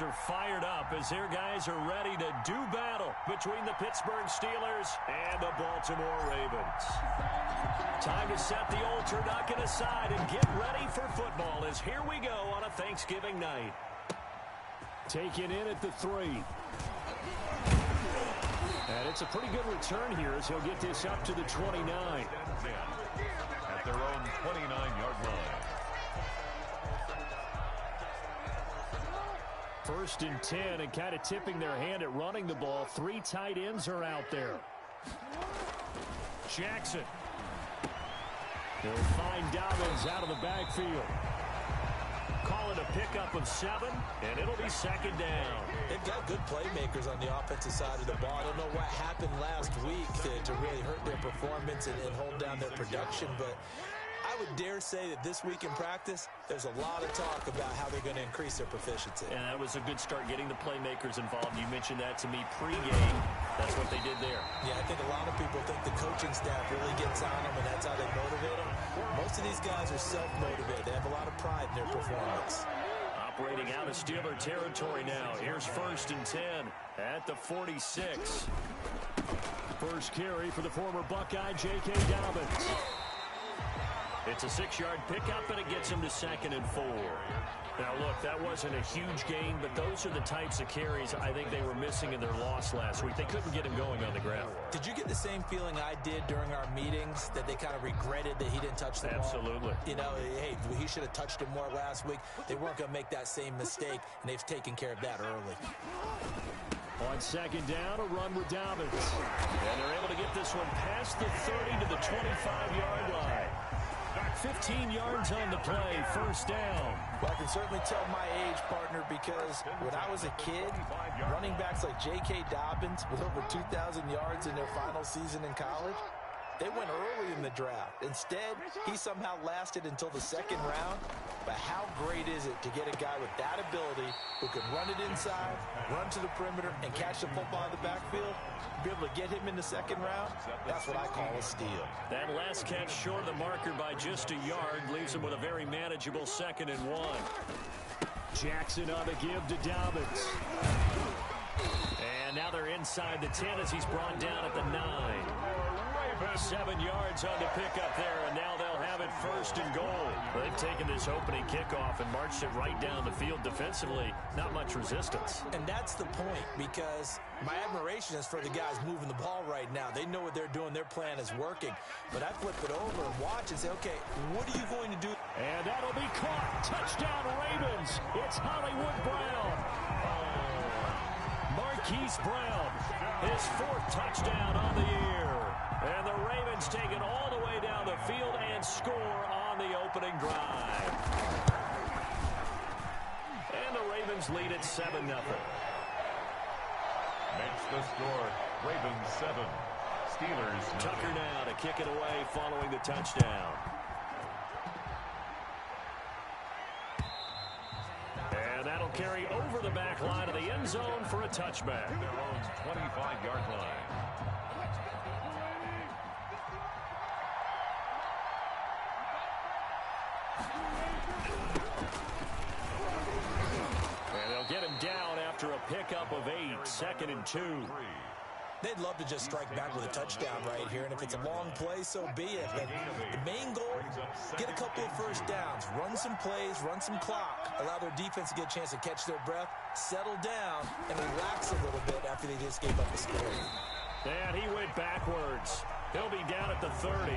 are fired up as their guys are ready to do battle between the Pittsburgh Steelers and the Baltimore Ravens. Time to set the old turducken aside and get ready for football as here we go on a Thanksgiving night. Taken in at the 3. And it's a pretty good return here as he'll get this up to the 29. At their own 29-yard line. First and 10, and kind of tipping their hand at running the ball. 3 tight ends are out there. Jackson. They'll find Dobbins out of the backfield. Call it a pickup of 7, and it'll be second down. They've got good playmakers on the offensive side of the ball. I don't know what happened last week to really hurt their performance and hold down their production, but I would dare say that this week in practice, there's a lot of talk about how they're going to increase their proficiency. And that was a good start getting the playmakers involved. You mentioned that to me pregame. That's what they did there. Yeah, I think a lot of people think the coaching staff really gets on them, and that's how they motivate them. Most of these guys are self-motivated. They have a lot of pride in their performance. Operating out of Steeler territory now. Here's first and 10 at the 46. First carry for the former Buckeye, J.K. Dobbins. It's a 6-yard pickup, and it gets him to second and 4. Now, look, that wasn't a huge gain, but those are the types of carries I think they were missing in their loss last week. They couldn't get him going on the ground. Did you get the same feeling I did during our meetings, that they kind of regretted that he didn't touch the ball? Absolutely. You know, hey, he should have touched him more last week. They weren't going to make that same mistake, and they've taken care of that early. On second down, a run with Dobbins. And they're able to get this one past the 30 to the 25-yard line. 15 yards on the play, first down. Well, I can certainly tell my age, partner, because when I was a kid, running backs like J.K. Dobbins with over 2,000 yards in their final season in college, they went early in the draft. Instead, he somehow lasted until the second round. But how great is it to get a guy with that ability who can run it inside, run to the perimeter, and catch the football in the backfield? Be able to get him in the second round, that's what I call a steal. That last catch short of the marker by just a yard leaves him with a very manageable second and 1. Jackson on the give to Dobbins. And now they're inside the 10 as he's brought down at the 9. 7 yards on the pickup there, and now they'll have it first and goal. They've taken this opening kickoff and marched it right down the field defensively. Not much resistance. And that's the point, because my admiration is for the guys moving the ball right now. They know what they're doing. Their plan is working. But I flip it over and watch and say, okay, what are you going to do? And that'll be caught. Touchdown, Ravens. It's Hollywood Brown. Marquise Brown, his 4th touchdown on the year. And the Ravens take it all the way down the field and score on the opening drive. And the Ravens lead at 7-0. Makes the score Ravens 7, Steelers 9. Tucker now to kick it away following the touchdown. And that'll carry over the back line of the end zone for a touchback. Their own 25-yard line. And they'll get him down after a pickup of 8, second and 2. They'd love to just strike back with a touchdown right here, and if it's a long play, so be it. But the main goal, get a couple of first downs, run some plays, run some clock, allow their defense to get a chance to catch their breath, settle down, and relax a little bit after they just gave up a score. And he went backwards. He'll be down at the 30.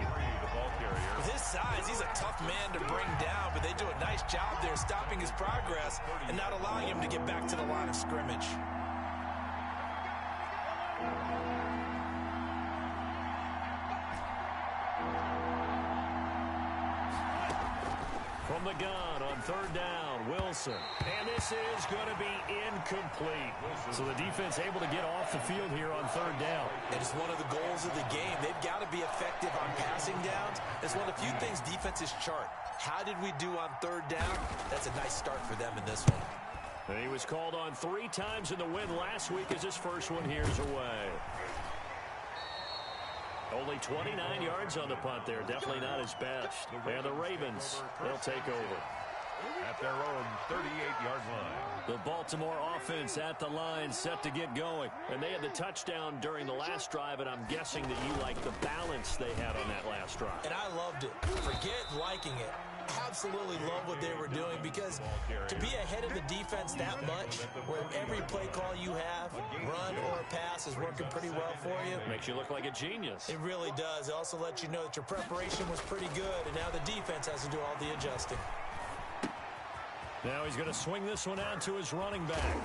With his size, he's a tough man to bring down, but they do a nice job there stopping his progress and not allowing him to get back to the line of scrimmage. From the gun on 3rd down, Wilson. And this is going to be incomplete. So the defense able to get off the field here on 3rd down. It is one of the goals of the game. They've got to be effective on passing downs. It's one of the few things defenses chart. How did we do on 3rd down? That's a nice start for them in this one. And he was called on 3 times in the win last week as his first one here's away. Only 29 yards on the punt there. Definitely not his best. And the Ravens, they'll take over. at their own 38-yard line. The Baltimore offense at the line, set to get going. And they had the touchdown during the last drive, and I'm guessing that you like the balance they had on that last drive. And I loved it. Forget liking it. Absolutely love what they were doing, because to be ahead of the defense that much, where every play call you have, run or pass, is working pretty well for you. Makes you look like a genius. It really does. It also lets you know that your preparation was pretty good, and now the defense has to do all the adjusting. Now he's going to swing this one out to his running back.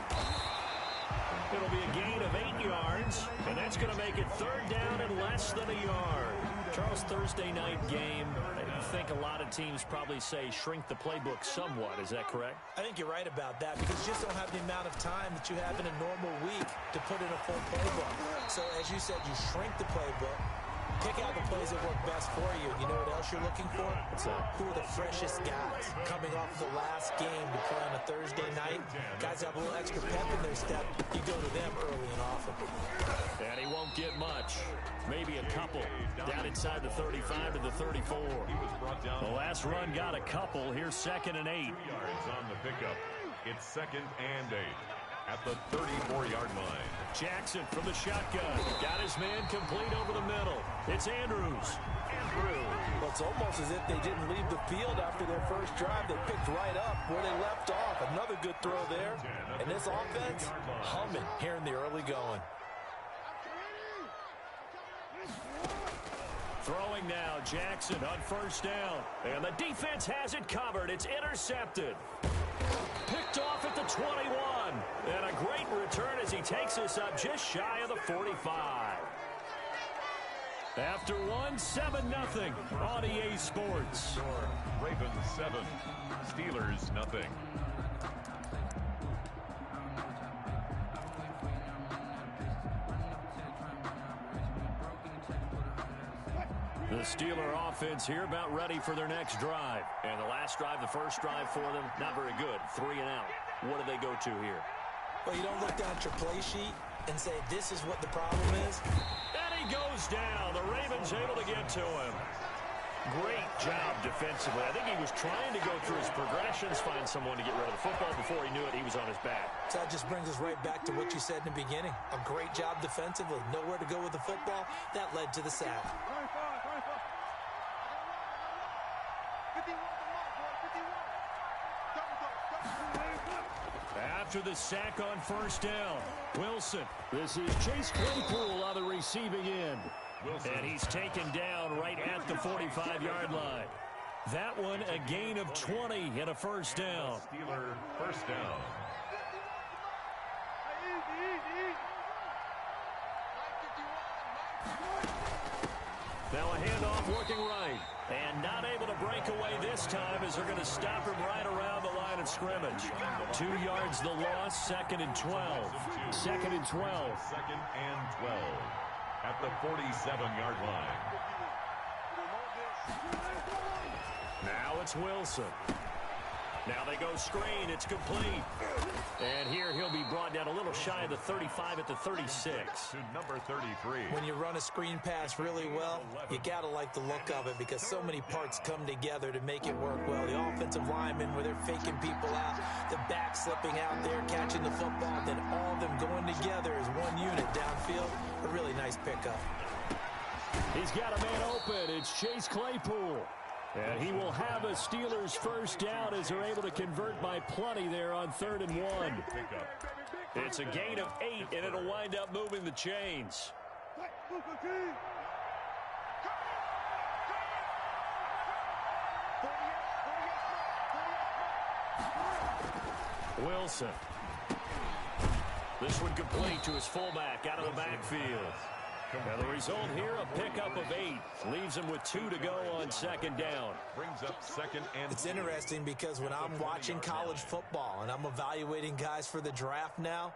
It'll be a gain of 8 yards, and that's going to make it third down and less than a yard. Charles, Thursday night game, I think a lot of teams probably say shrink the playbook somewhat. Is that correct? I think you're right about that, because you just don't have the amount of time that you have in a normal week to put in a full playbook. So, as you said, you shrink the playbook, pick out the plays that work best for you. You know what else you're looking for? Who are the freshest guys coming off the last game to play on a Thursday night? Guys have a little extra pep in their step. You go to them early and often. And he won't get much. Maybe a couple. Down inside the 35 to the 34. The last run got a couple. Here's 2nd and 8. Yards on the pickup. It's 2nd and 8 at the 34-yard line. Jackson from the shotgun. Got his man complete over the middle. It's Andrews. Well, it's almost as if they didn't leave the field after their first drive. They picked right up where they left off. Another good throw there. And this offense, humming here in the early going. Throwing now, Jackson on first down. And the defense has it covered. It's intercepted. Picked off at the 21. And a great return as he takes us up just shy of the 45. After 7-0 on EA Sports. Ravens 7, Steelers nothing. The Steeler offense here about ready for their next drive. And the last drive, the first drive for them, not very good. 3 and out. What do they go to here? Well, you don't look down at your play sheet and say, this is what the problem is. And he goes down. The Ravens able to get to him. Great job defensively. I think he was trying to go through his progressions, find someone to get rid of the football. Before he knew it, he was on his back. So that just brings us right back to what you said in the beginning. A great job defensively. Nowhere to go with the football. That led to the sack. After the sack on first down, Wilson. This is Chase Claypool on the receiving end. Wilson. And he's taken down right at the 45-yard line. That one a gain of 20 and a first down. Steeler first down. Now a handoff working right. And not able to break away this time as they're going to stop him right around the line of scrimmage. 2 yards the loss, 2nd and 12. 2nd and 12. 2nd and 12 at the 47-yard line. Now it's Wilson. Now they go screen. It's complete. And here he'll be brought down a little shy of the 35 at the 36. To number 33. When you run a screen pass really well, you got to like the look of it, because so many parts come together to make it work well. The offensive linemen, where they're faking people out, the back slipping out there, catching the football, then all of them going together as one unit downfield. A really nice pickup. He's got a man open. It's Chase Claypool. And he will have a Steelers first down as they're able to convert by plenty there on 3rd and 1. It's a gain of 8, and it'll wind up moving the chains. Wilson. This one complete to his fullback out of the backfield. And the result here, a pickup of 8. Leaves him with 2 to go on 2nd down. Brings up 2nd and It's interesting, because when I'm watching college football and I'm evaluating guys for the draft now,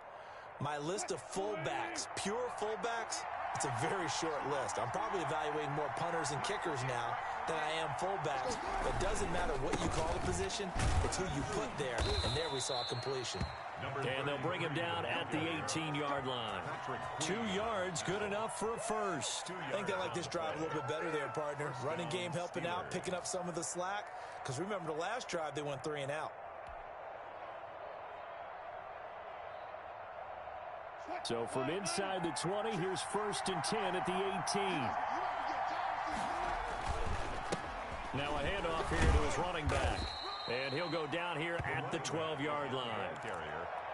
my list of fullbacks, pure fullbacks, it's a very short list. I'm probably evaluating more punters and kickers now than I am fullbacks. But it doesn't matter what you call the position, it's who you put there. And there we saw completion. And they'll bring him down at the 18-yard line. 2 yards, good enough for a first. I think they like this drive a little bit better there, partner. Running game helping out, picking up some of the slack. Because remember the last drive, they went 3 and out. So from inside the 20, here's 1st and 10 at the 18. Now a handoff here to his running back. And he'll go down here at the 12-yard line.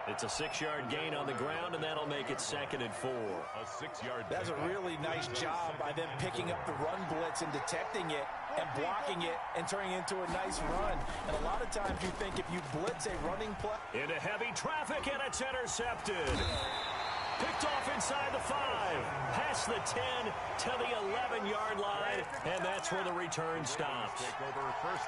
It's a 6-yard gain on the ground, and that'll make it 2nd and 4. A 6-yard. That's a really nice job by them picking up the run blitz and detecting it and blocking it and turning it into a nice run. And a lot of times you think if you blitz a running play. Into heavy traffic, and it's intercepted. Picked off inside the 5, past the 10 to the 11-yard line, and that's where the return stops.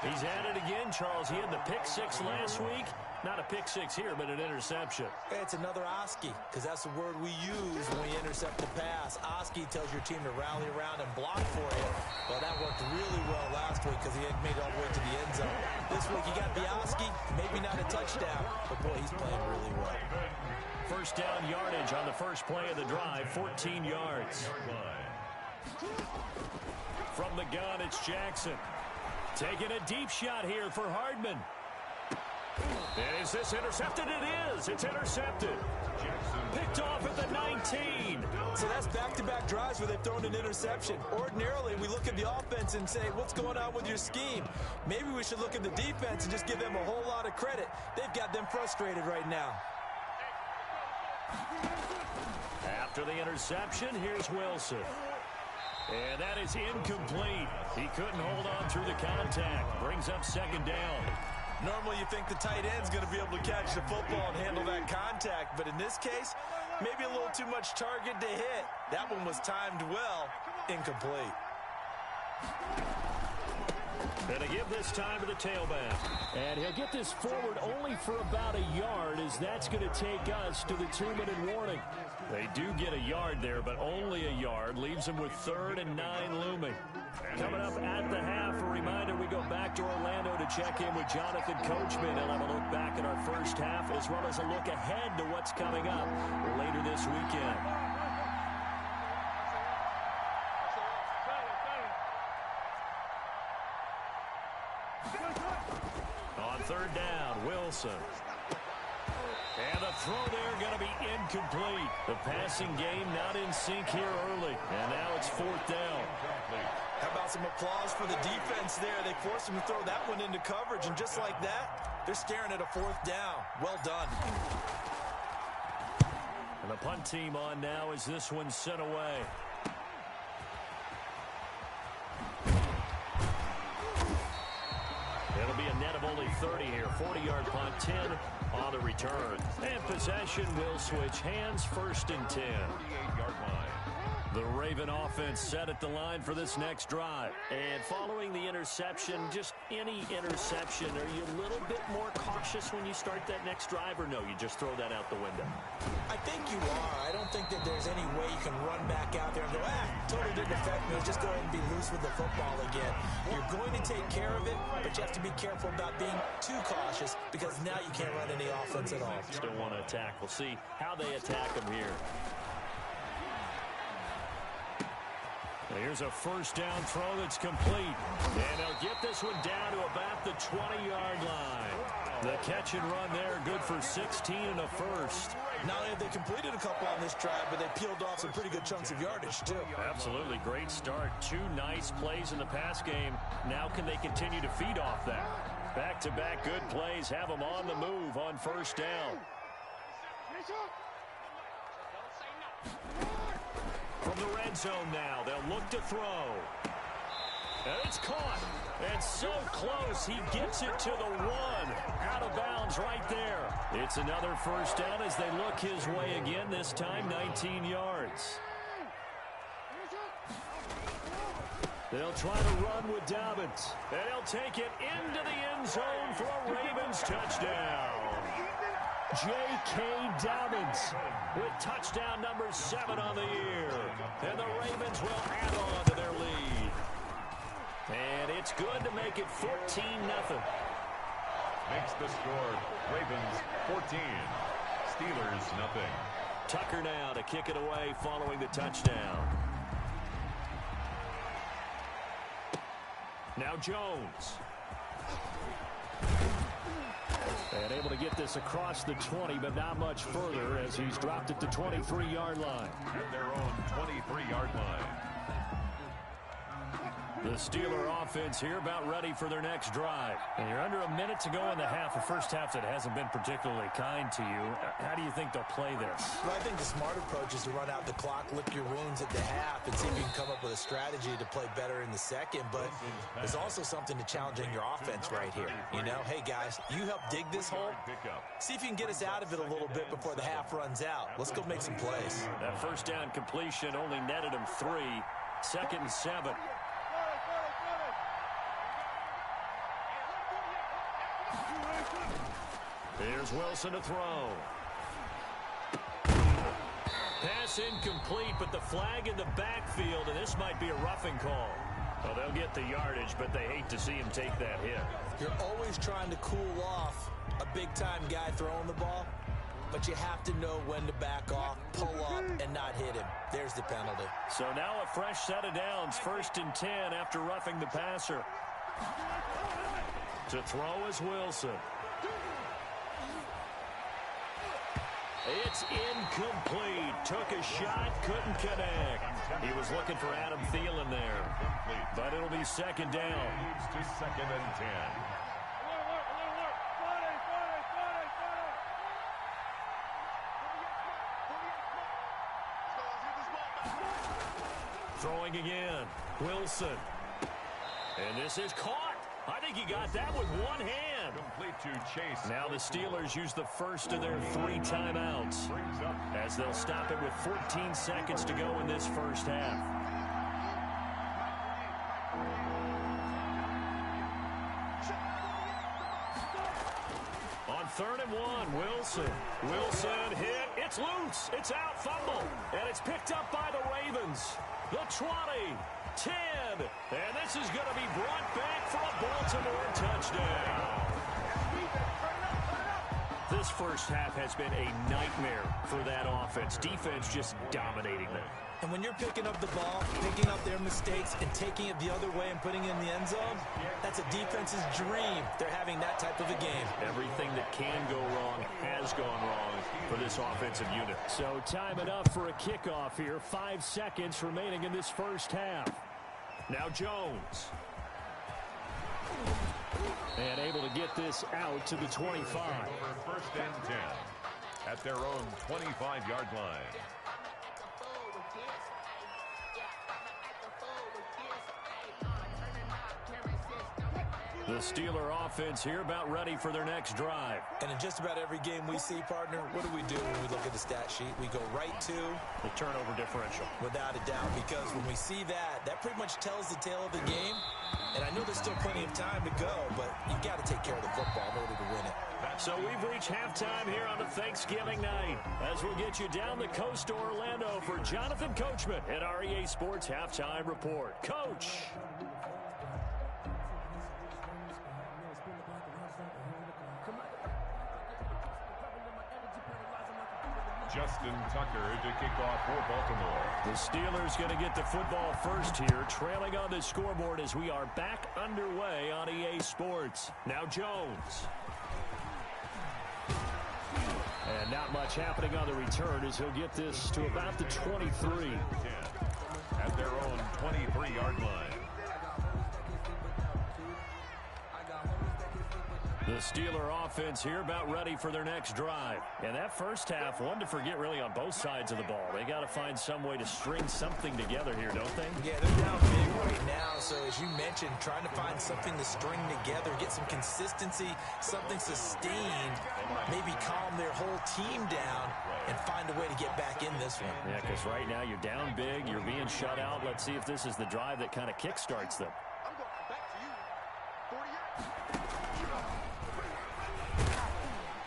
He's at it again, Charles. He had the pick 6 last week. Not a pick 6 here, but an interception. It's another Oski, because that's the word we use when we intercept the pass. Oski tells your team to rally around and block for you. Well, that worked really well last week because he had made it all the way to the end zone. This week he got the Oski, maybe not a touchdown, but boy, he's playing really well. First down yardage on the first play of the drive, 14 yards. From the gun, it's Jackson. Taking a deep shot here for Hardman. And is this intercepted? It is. It's intercepted. Picked off at the 19. So that's back-to-back drives where they've thrown an interception. Ordinarily, we look at the offense and say, what's going on with your scheme? Maybe we should look at the defense and just give them a whole lot of credit. They've got them frustrated right now. After the interception, here's Wilson. And that is incomplete. He couldn't hold on through the contact. Brings up 2nd down. Normally you think the tight end's going to be able to catch the football and handle that contact. But in this case, maybe a little too much target to hit. That one was timed well. Incomplete. Gonna give this time to the tailback. And he'll get this forward only for about a yard, as that's going to take us to the 2-minute warning. They do get a yard there, but only a yard. Leaves them with 3rd and 9 looming. Coming up at the half, a reminder, we go back to Orlando to check in with Jonathan Coachman. He'll have a look back at our first half, as well as a look ahead to what's coming up later this weekend. On 3rd down, Wilson. And the throw there going to be incomplete. The passing game not in sync here early. And now it's 4th down. How about some applause for the defense there? They forced him to throw that one into coverage, and just like that, they're staring at a 4th down. Well done. And the punt team on now as this one's sent away. It'll be a net of only 30 here. 40-yard punt, 10 on the return. And possession will switch hands, 1st and 10. 48-yard line. The Raven offense set at the line for this next drive. And following the interception, just any interception, are you a little bit more cautious when you start that next drive, or no, you just throw that out the window? I think you are. I don't think that there's any way you can run back out there and go, totally didn't affect me. Just go ahead and be loose with the football again. You're going to take care of it, but you have to be careful about being too cautious, because now you can't run any offense at all. Still want to attack. We'll see how they attack them here. Here's a 1st down throw that's complete. And they'll get this one down to about the 20-yard line. The catch and run there, good for 16 and a first. Not only have they completed a couple on this drive, but they peeled off some pretty good chunks of yardage, too. Absolutely. Great start. 2 nice plays in the pass game. Now can they continue to feed off that? Back-to-back good plays have them on the move on 1st down. From the red zone now, they'll look to throw. And it's caught. And so close, he gets it to the 1. Out of bounds right there. It's another 1st down as they look his way again, this time 19 yards. They'll try to run with Dobbins. And he'll take it into the end zone for a Ravens touchdown. J.K. Dobbins with touchdown number 7 on the year. And the Ravens will add on to their lead. And it's good to make it 14-0. Makes the score Ravens 14. Steelers nothing. Tucker now to kick it away following the touchdown. Now Jones. And able to get this across the 20, but not much further as he's dropped it to 23-yard line. At their own 23-yard line. The Steeler offense here about ready for their next drive. And you're under a minute to go in the half, a first half that hasn't been particularly kind to you. How do you think they'll play this? Well, I think the smart approach is to run out the clock, lick your wounds at the half, and see if you can come up with a strategy to play better in the second. But there's also something to challenging your offense right here. You know, hey, guys, you help dig this hole. See if you can get us out of it a little bit before the half runs out. Let's go make some plays. That first down completion only netted him 3. 2nd and 7. Here's Wilson to throw. Pass incomplete, but the flag in the backfield, and this might be a roughing call. Well, they'll get the yardage, but they hate to see him take that hit. You're always trying to cool off a big-time guy throwing the ball, but you have to know when to back off, pull up, and not hit him. There's the penalty. So now a fresh set of downs, 1st and 10 after roughing the passer. To throw is Wilson. It's incomplete. Took a shot, couldn't connect. He was looking for Adam Thielen there. But it'll be 2nd down. Leads to 2nd and 10. Throwing again. Wilson. And this is caught. I think he got that with one hand. Complete to Chase. Now the Steelers use the first of their 3 timeouts as they'll stop it with 14 seconds to go in this first half. On 3rd and 1, Wilson. Wilson hit. It's loose. It's out. Fumble. And it's picked up by the Ravens. The 20. 10, and this is going to be brought back for a Baltimore touchdown. This first half has been a nightmare for that offense. Defense just dominating them. And when you're picking up the ball, picking up their mistakes, and taking it the other way and putting it in the end zone, that's a defense's dream. They're having that type of a game. Everything that can go wrong has gone wrong for this offensive unit. So time enough for a kickoff here. 5 seconds remaining in this first half. Now Jones. And able to get this out to the 25. 1st and 10 at their own 25-yard line. The Steeler offense here about ready for their next drive. And in just about every game we see, partner, what do we do when we look at the stat sheet? We go right to the turnover differential. Without a doubt, because when we see that, that pretty much tells the tale of the game. And I know there's still plenty of time to go, but you've got to take care of the football in order to win it. So we've reached halftime here on a Thanksgiving night as we'll get you down the coast to Orlando for Jonathan Coachman at our EA Sports Halftime Report. Coach. Justin Tucker to kick off for Baltimore. The Steelers going to get the football first here, trailing on the scoreboard as we are back underway on EA Sports. Now Jones. And not much happening on the return as he'll get this to about the 23. At their own 23-yard line. The Steeler offense here about ready for their next drive. And that first half, one to forget really on both sides of the ball. They got to find some way to string something together here, don't they? Yeah, they're down big right now. So as you mentioned, trying to find something to string together, get some consistency, something sustained, maybe calm their whole team down and find a way to get back in this one. Yeah, because right now you're down big, you're being shut out. Let's see if this is the drive that kind of kickstarts them.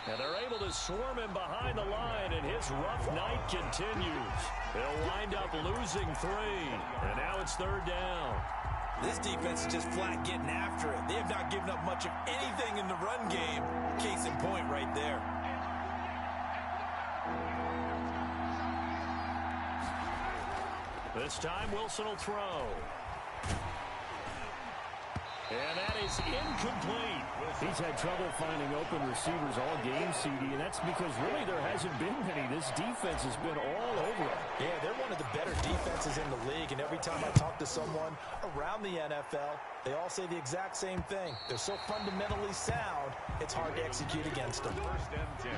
And they're able to swarm him behind the line, and his rough night continues. They'll wind up losing 3, and now it's 3rd down. This defense is just flat getting after it. They have not given up much of anything in the run game. Case in point right there. This time Wilson will throw. And that is incomplete. He's had trouble finding open receivers all game, CD, and that's because really there hasn't been many. This defense has been all over him. Yeah, they're one of the better defenses in the league, and every time I talk to someone around the NFL, they all say the exact same thing. They're so fundamentally sound, it's hard to execute against them. First and 10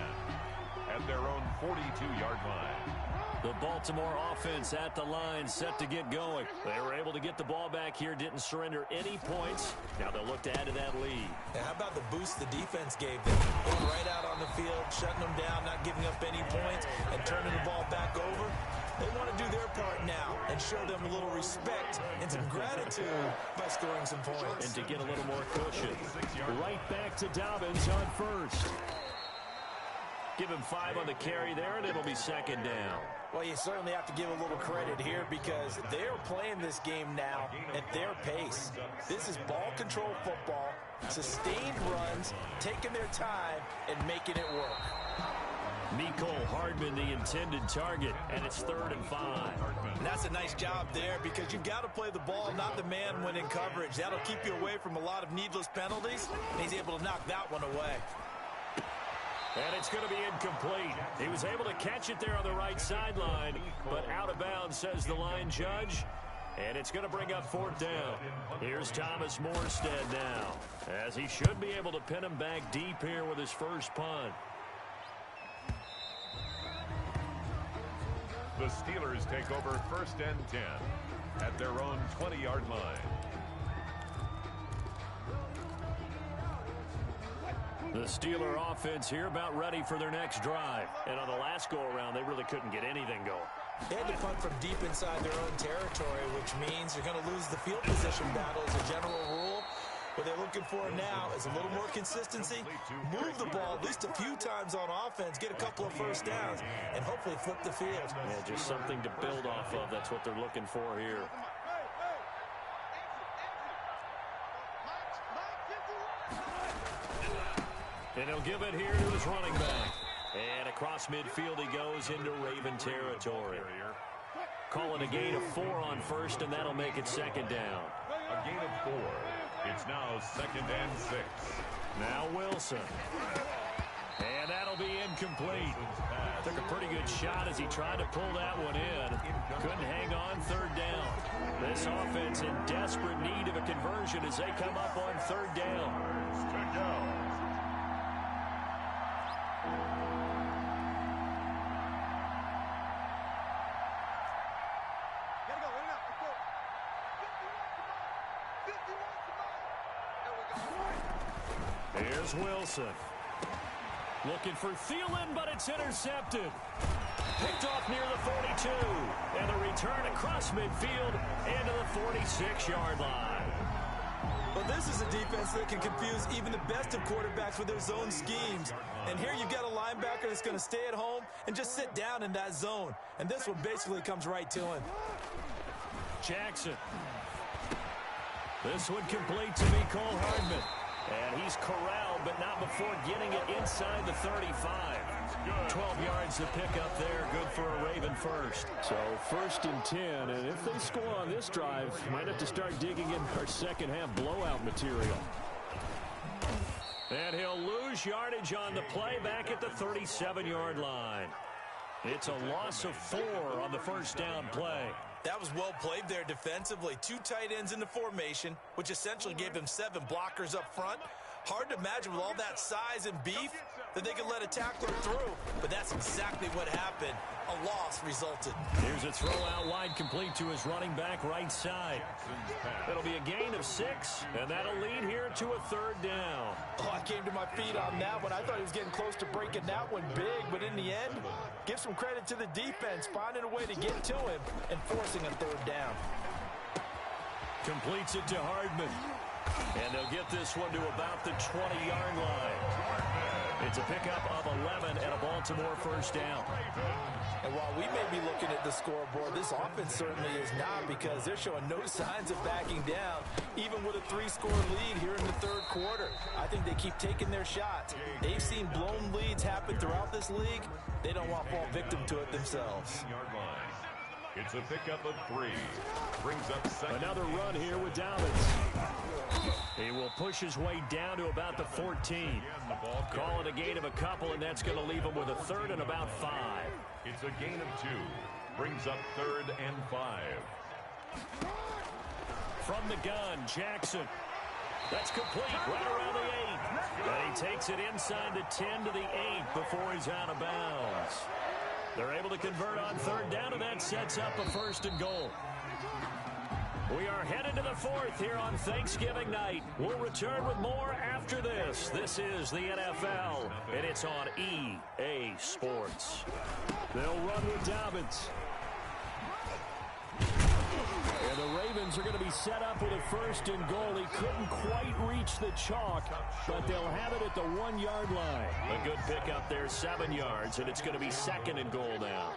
at their own 42-yard line. The Baltimore offense at the line, set to get going. They were able to get the ball back here, didn't surrender any points. Now they'll look to add to that lead. And how about the boost the defense gave them? Going right out on the field, shutting them down, not giving up any points, and turning the ball back over. They want to do their part now and show them a little respect and some gratitude by scoring some points. And to get a little more cushion. Right back to Dobbins on first. Give him 5 on the carry there, and it'll be second down. Well, you certainly have to give a little credit here because they're playing this game now at their pace. This is ball control football, sustained runs, taking their time, and making it work. Mecole Hardman, the intended target, and it's 3rd and 5. And that's a nice job there because you've got to play the ball, not the man when in coverage. That'll keep you away from a lot of needless penalties, and he's able to knock that one away. And it's going to be incomplete. He was able to catch it there on the right sideline, but out of bounds, says the line judge. And it's going to bring up 4th down. Here's Thomas Morstead now, as he should be able to pin him back deep here with his first punt. The Steelers take over 1st and 10 at their own 20-yard line. The Steeler offense here about ready for their next drive. And on the last go-around, they really couldn't get anything going. They had to punt from deep inside their own territory, which means you're going to lose the field position battle as a general rule. What they're looking for now is a little more consistency, move the ball at least a few times on offense, get a couple of first downs, and hopefully flip the field. Yeah, just something to build off of. That's what they're looking for here. And he'll give it here to his running back. And across midfield he goes into Raven territory. Call it a gain of 4 on first, and that'll make it second down. A gain of 4. It's now 2nd and 6. Now Wilson. And that'll be incomplete. Took a pretty good shot as he tried to pull that one in. Couldn't hang on 3rd down. This offense in desperate need of a conversion as they come up on 3rd down. Here's Wilson. Looking for Thielen, but it's intercepted. Picked off near the 42. And the return across midfield into the 46-yard line. Well, this is a defense that can confuse even the best of quarterbacks with their zone schemes. And here you've got a linebacker that's going to stay at home and just sit down in that zone. And this one basically comes right to him. Jackson. This one complete to Mecole Hardman. And he's corralled, but not before getting it inside the 35. 12 yards to pick up there. Good for a Raven first. So 1st and 10, and if they score on this drive, might have to start digging in our second half blowout material. And he'll lose yardage on the play back at the 37-yard line. It's a loss of 4 on the first down play. That was well played there defensively. 2 tight ends in the formation, which essentially gave them 7 blockers up front. Hard to imagine with all that size and beef that they could let a tackler through, but that's exactly what happened. A loss resulted. Here's a throw out wide complete to his running back right side. It'll be a gain of 6, and that'll lead here to a 3rd down. Oh, I came to my feet on that one. I thought he was getting close to breaking that one big, but in the end, give some credit to the defense, finding a way to get to him and forcing a 3rd down. Completes it to Hardman. And they'll get this one to about the 20-yard line. It's a pickup of 11 and a Baltimore first down. And while we may be looking at the scoreboard, this offense certainly is not, because they're showing no signs of backing down, even with a 3-score lead here in the 3rd quarter. I think they keep taking their shots. They've seen blown leads happen throughout this league. They don't want to fall victim to it themselves. It's a pickup of 3. Brings up second. Another run here with Dobbins. He will push his way down to about the 14. Call it a gain of a couple, and that's going to leave him with a third and about 5. It's a gain of 2. Brings up 3rd and 5. From the gun, Jackson. That's complete right around the 8. And he takes it inside the 10 to the 8 before he's out of bounds. They're able to convert on 3rd down, and that sets up a 1st and goal. We are headed to the 4th here on Thanksgiving night. We'll return with more after this. This is the NFL, and it's on EA Sports. They'll run with Dobbins. And the Ravens are going to be set up with a 1st and goal. He couldn't quite reach the chalk, but they'll have it at the 1-yard line. A good pickup there, 7 yards, and it's going to be 2nd and goal now.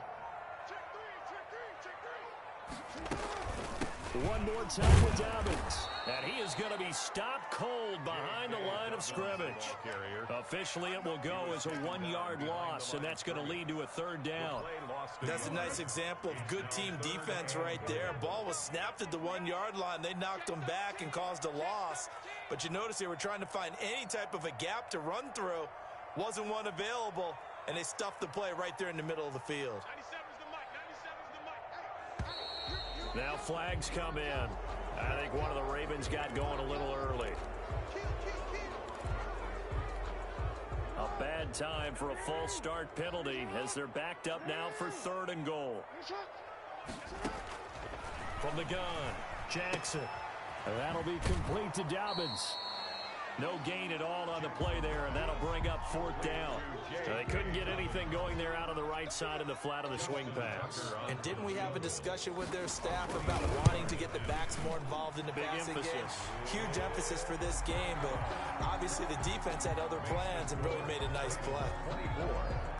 One more time with Dobbins. And he is going to be stopped cold behind the line of scrimmage. Officially, it will go as a 1-yard loss, and that's going to lead to a 3rd down. That's a nice example of good team defense right there. Ball was snapped at the 1-yard line. They knocked them back and caused a loss. But you notice they were trying to find any type of a gap to run through. Wasn't one available, and they stuffed the play right there in the middle of the field. Now flags come in. I think one of the Ravens got going a little early. A bad time for a false start penalty as they're backed up now for 3rd and goal. From the gun, Jackson. And that'll be complete to Dobbins. No gain at all on the play there, and that'll bring up 4th down. So they couldn't get anything going there out on the right side of the flat of the swing pass. And didn't we have a discussion with their staff about wanting to get the backs more involved in the passing game? Huge emphasis for this game, but obviously the defense had other plans and really made a nice play.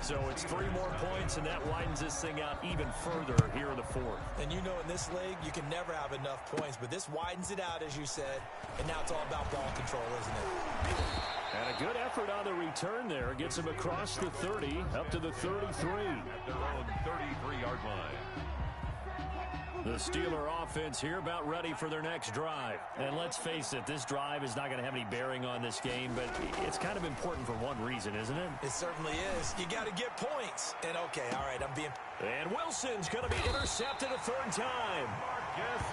So it's 3 more points, and that widens this thing out even further here in the 4th. And you know in this league, you can never have enough points, but this widens it out, as you said, and now it's all about ball control, isn't it? And a good effort on the return there. Gets him across the 30, up to the 33. At their own 33-yard line. The Steeler offense here about ready for their next drive. And let's face it, this drive is not going to have any bearing on this game, but it's kind of important for one reason, isn't it? It certainly is. You got to get points. And okay, all right, I'm being... And Wilson's going to be intercepted a 3rd time.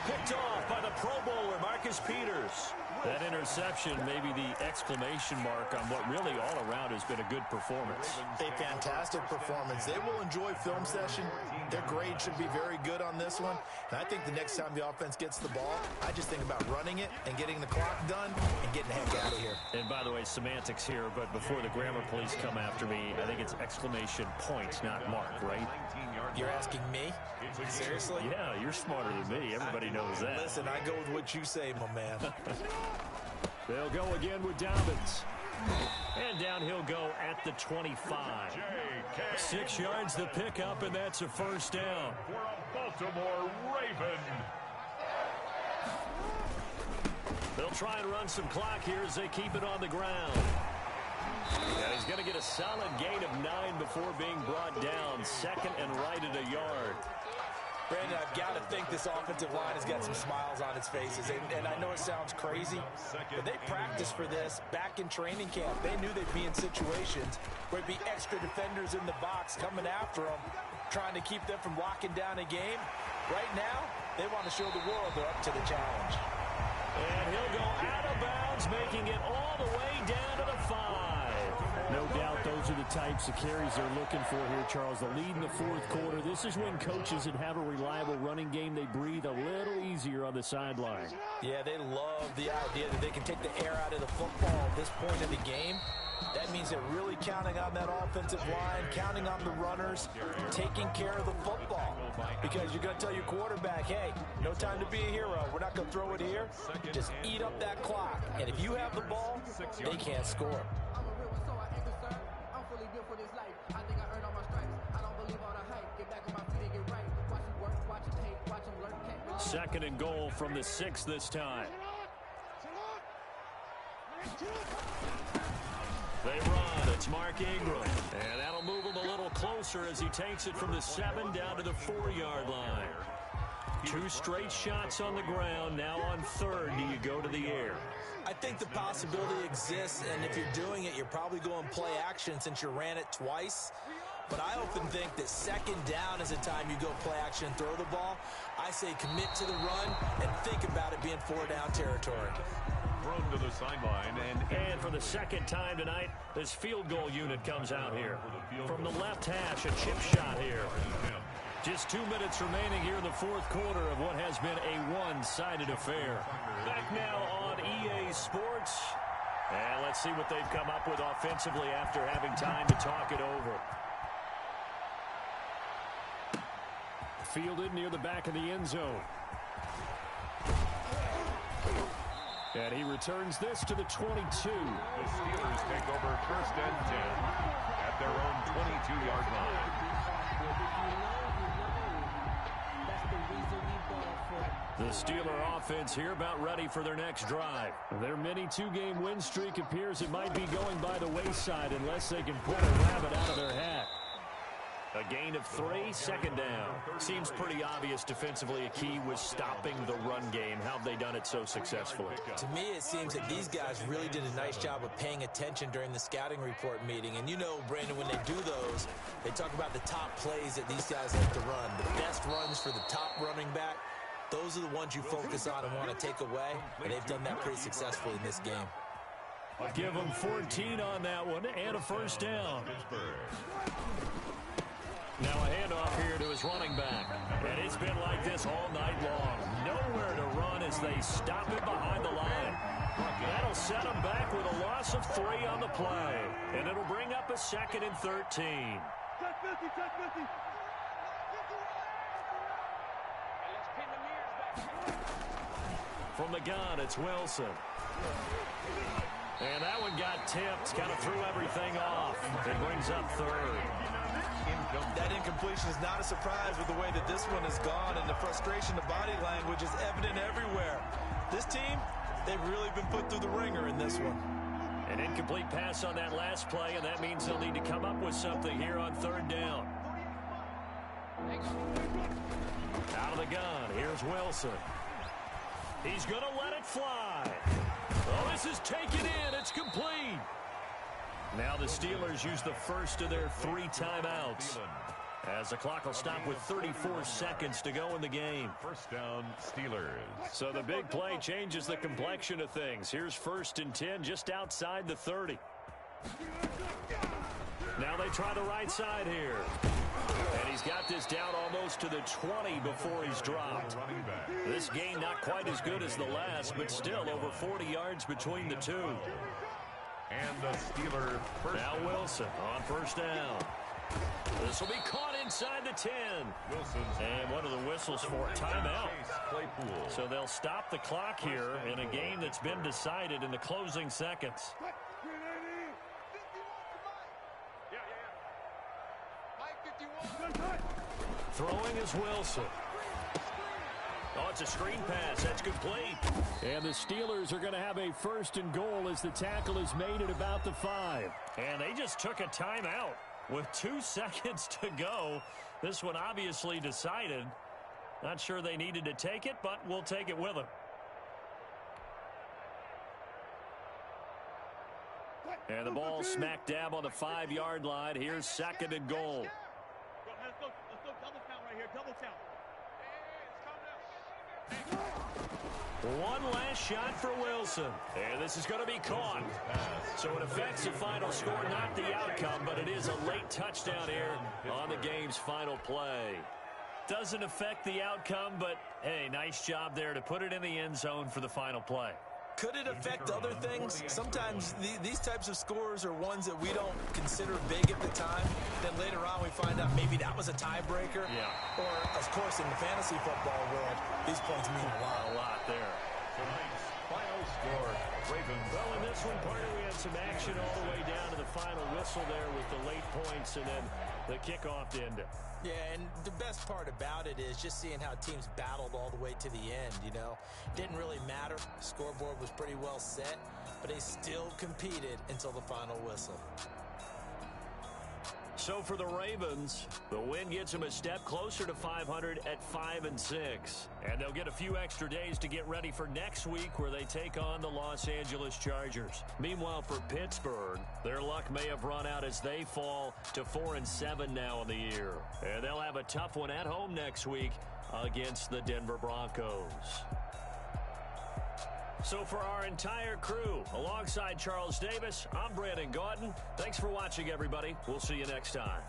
Picked off by the Pro Bowler, Marcus Peters. That interception may be the exclamation mark on what really all around has been a good performance. A fantastic performance. They will enjoy film session. Their grade should be very good on this one. And I think the next time the offense gets the ball, I just think about running it and getting the clock done and getting the heck out of here. And by the way, semantics here, but before the grammar police come after me, I think it's exclamation point, not mark, right? You're asking me? Seriously? Yeah, you're smarter than me. Everybody knows that. Listen, I go with what you say, my man. They'll go again with Dobbins. And down he'll go at the 25. 6 yards the pickup, and that's a 1st down. For a Baltimore Raven. They'll try and run some clock here as they keep it on the ground. And he's going to get a solid gain of 9 before being brought down. 2nd and right at a yard. Brandon, I've got to think this offensive line has got some smiles on its faces. And I know it sounds crazy, but they practiced for this back in training camp. They knew they'd be in situations where there'd be extra defenders in the box coming after them, trying to keep them from locking down a game. Right now, they want to show the world they're up to the challenge. And he'll go out of bounds, making it all the way down to the 5. No doubt those are the types of carries they're looking for here, Charles. The lead in the 4th quarter. This is when coaches that have a reliable running game, they breathe a little easier on the sideline. Yeah, they love the idea that they can take the air out of the football at this point in the game. That means they're really counting on that offensive line, counting on the runners, taking care of the football. Because you're going to tell your quarterback, hey, no time to be a hero. We're not going to throw it here. Just eat up that clock. And if you have the ball, they can't score. Second and goal from the 6 this time. They run. It's Mark Ingram. And that'll move them a little closer as he takes it from the 7 down to the 4-yard line. 2 straight shots on the ground. Now on 3rd, do you go to the air? I think the possibility exists, and if you're doing it, you're probably going play action since you ran it twice. But I often think that 2nd down is a time you go play action and throw the ball. I say commit to the run and think about it being 4-down territory. Thrown to the sideline, and for the 2nd time tonight, this field goal unit comes out here. From the left hash, a chip shot here. Just 2 minutes remaining here in the 4th quarter of what has been a one-sided affair. Back now on EA Sports. And let's see what they've come up with offensively after having time to talk it over. Fielded near the back of the end zone. And he returns this to the 22. the Steelers take over 1st and 10 at their own 22-yard line. The Steeler offense here about ready for their next drive. Their mini 2-game win streak appears it might be going by the wayside unless they can pull a rabbit out of their hat. A gain of 3, 2nd down. Seems pretty obvious defensively a key was stopping the run game. How have they done it so successfully? To me, it seems that these guys really did a nice job of paying attention during the scouting report meeting. And you know, Brandon, when they do those, they talk about the top plays that these guys like to run. The best runs for the top running back. Those are the ones you focus on and want to take away. And they've done that pretty successfully in this game. Give them 14 on that one and a 1st down. Now a handoff here to his running back. And it's been like this all night long. Nowhere to run as they stop him behind the line. That'll set him back with a loss of 3 on the play. And it'll bring up a 2nd and 13. From the gun, it's Wilson. And that one got tipped. Kind of threw everything off. It brings up 3rd. That incompletion is not a surprise with the way that this one has gone, and the frustration, the body language is evident everywhere. This team, they've really been put through the ringer in this one. An incomplete pass on that last play, and that means they'll need to come up with something here on 3rd down. Out of the gun, here's Wilson. He's going to let it fly. Oh, this is taken in. It's complete. Now the Steelers use the first of their 3 timeouts. As the clock will stop with 34 seconds to go in the game. 1st down, Steelers. So the big play changes the complexion of things. Here's 1st and 10 just outside the 30. Now they try the right side here. And he's got this down almost to the 20 before he's dropped. This gain not quite as good as the last, but still over 40 yards between the two. And the Steelers first. Now Wilson on 1st down. This will be caught inside the 10. And one of the whistles for a timeout. So they'll stop the clock here in a game that's been decided in the closing seconds. Throwing is Wilson. Oh, it's a screen pass. That's complete. And the Steelers are going to have a 1st and goal as the tackle is made at about the 5. And they just took a timeout with 2 seconds to go. This one obviously decided. Not sure they needed to take it, but we'll take it with them. And the ball smack dab on the 5-yard line. Here's 2nd and goal. One last shot for Wilson. And this is going to be caught. So it affects the final score, not the outcome, but it is a late touchdown here on the game's final play. Doesn't affect the outcome, but, hey, nice job there to put it in the end zone for the final play. Could it affect other things? Sometimes these types of scores are ones that we don't consider big at the time. Then later on we find out maybe that was a tiebreaker. Yeah. Or, of course, in the fantasy football world, these points mean a lot. A lot there. Tonight's final score, Ravens. Well, in this one, partner, we had some action all the way down to the final whistle there with the late points and then the kickoff to end it. Yeah, and the best part about it is just seeing how teams battled all the way to the end, you know. Didn't really matter. The scoreboard was pretty well set, but they still competed until the final whistle. So for the Ravens, the win gets them a step closer to 500 at 5-6. And they'll get a few extra days to get ready for next week where they take on the Los Angeles Chargers. Meanwhile, for Pittsburgh, their luck may have run out as they fall to 4-7 now in the year. And they'll have a tough one at home next week against the Denver Broncos. So for our entire crew, alongside Charles Davis, I'm Brandon Gaudin. Thanks for watching, everybody. We'll see you next time.